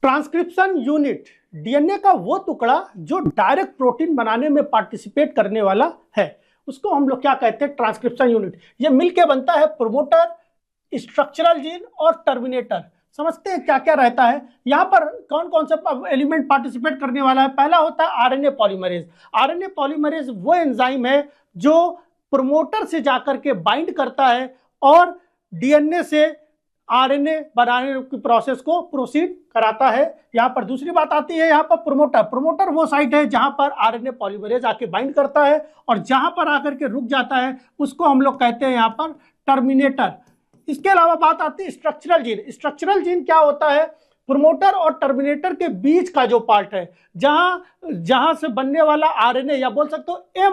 Transcription unit DNA का वो टुकड़ा जो डायरेक्ट प्रोटीन बनाने में पार्टिसिपेट करने वाला है, उसको हम लोग क्या कहते हैं? Transcription unit. ये मिलके बनता है प्रोमोटर, स्ट्रक्चरल जीन और टर्मिनेटर। समझते हैं क्या क्या रहता है यहाँ पर, कौन कौन सा एलिमेंट पार्टिसिपेट करने वाला है। पहला होता है आरएनए पॉलीमरेज। आरएनए पॉलीमरेज वो एंजाइम है जो प्रोमोटर से जाकर के बाइंड करता है और डीएनए से आरएनए बनाने की प्रोसेस को प्रोसीड कराता है। यहाँ पर दूसरी बात आती है, यहाँ पर प्रोमोटर। प्रोमोटर वो साइट है जहाँ पर आरएनए पॉलीमरेज आके बाइंड करता है और जहाँ पर आकर के रुक जाता है उसको हम लोग कहते हैं यहाँ पर टर्मिनेटर। इसके अलावा बात आती है स्ट्रक्चरल जीन। स्ट्रक्चरल जीन क्या होता है? प्रोमोटर और टर्मिनेटर के बीच का जो पार्ट है, जहां से बनने वाला आरएनए या बोल सकते हो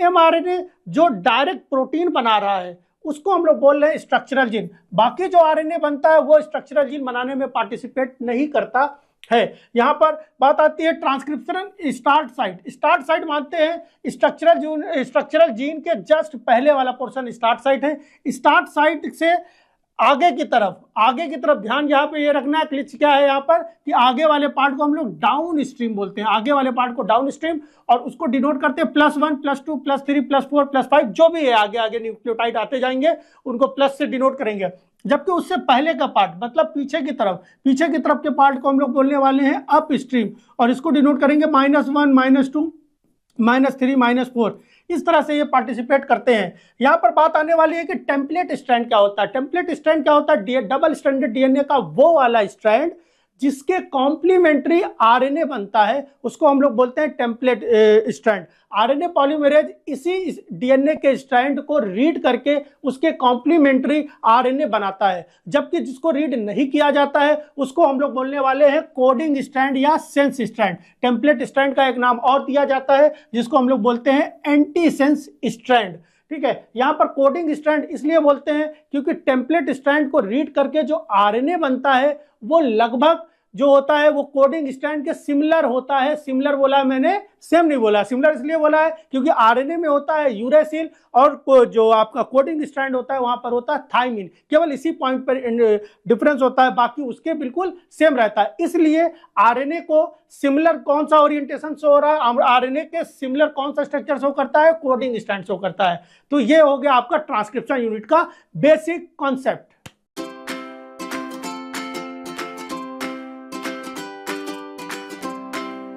एमआरएनए जो डायरेक्ट प्रोटीन बना रहा है उसको हम लोग बोल रहे हैं स्ट्रक्चरल जीन। बाकी जो आरएनए बनता है वो स्ट्रक्चरल जीन बनाने में पार्टिसिपेट नहीं करता है। यहाँ पर बात आती है transcription start site. Start site मानते हैं स्ट्रक्चरल जीन के जस्ट पहले वाला पोर्शन स्टार्ट साइट है। स्टार्ट साइट से आगे की तरफ ध्यान यहाँ पे ये रखना है, क्लिच क्या है यहाँ पर कि आगे वाले पार्ट को हम लोग डाउन स्ट्रीम बोलते हैं। आगे वाले पार्ट को डाउन स्ट्रीम, और उसको डिनोट करते हैं +1 +2 +3 +4 +5, जो भी है आगे आगे न्यूक्लियोटाइड आते जाएंगे उनको प्लस से डिनोट करेंगे। जबकि उससे पहले का पार्ट मतलब पीछे की तरफ के पार्ट को हम लोग बोलने वाले हैं अप स्ट्रीम, और इसको डिनोट करेंगे -1 -2 -3 -4। इस तरह से ये पार्टिसिपेट करते हैं। यहाँ पर बात आने वाली है कि टेम्पलेट स्ट्रैंड क्या होता है। टेम्पलेट स्ट्रैंड क्या होता है? डबल स्ट्रैंडेड डीएनए का वो वाला स्ट्रैंड जिसके कॉम्प्लीमेंट्री आरएनए बनता है उसको हम लोग बोलते हैं टेम्पलेट स्ट्रैंड। आरएनए पॉलीमरेज इसी डीएनए के स्ट्रैंड को रीड करके उसके कॉम्प्लीमेंट्री आरएनए बनाता है, जबकि जिसको रीड नहीं किया जाता है उसको हम लोग बोलने वाले हैं कोडिंग स्ट्रैंड या सेंस स्ट्रैंड। टेम्पलेट स्ट्रैंड का एक नाम और दिया जाता है जिसको हम लोग बोलते हैं एंटी सेंस स्ट्रैंड। ठीक है, यहाँ पर कोडिंग स्ट्रैंड इसलिए बोलते हैं क्योंकि टेम्पलेट स्ट्रैंड को रीड करके जो आरएनए बनता है वो लगभग जो होता है वो कोडिंग स्ट्रैंड के सिमिलर होता है। सिमिलर बोला है मैंने, सेम नहीं बोला। सिमिलर इसलिए बोला है क्योंकि आरएनए में होता है यूरेसिल और जो आपका कोडिंग स्ट्रैंड होता है वहां पर होता है थाइमिन। केवल इसी पॉइंट पर डिफरेंस होता है, बाकी उसके बिल्कुल सेम रहता है। इसलिए आरएनए को सिमिलर कौन सा ओरिएंटेशन शो हो रहा है, आरएनए के सिमिलर कौन सा स्ट्रक्चर शो करता है? कोडिंग स्ट्रैंड शो करता है। तो ये हो गया आपका ट्रांसक्रिप्शन यूनिट का बेसिक कॉन्सेप्ट।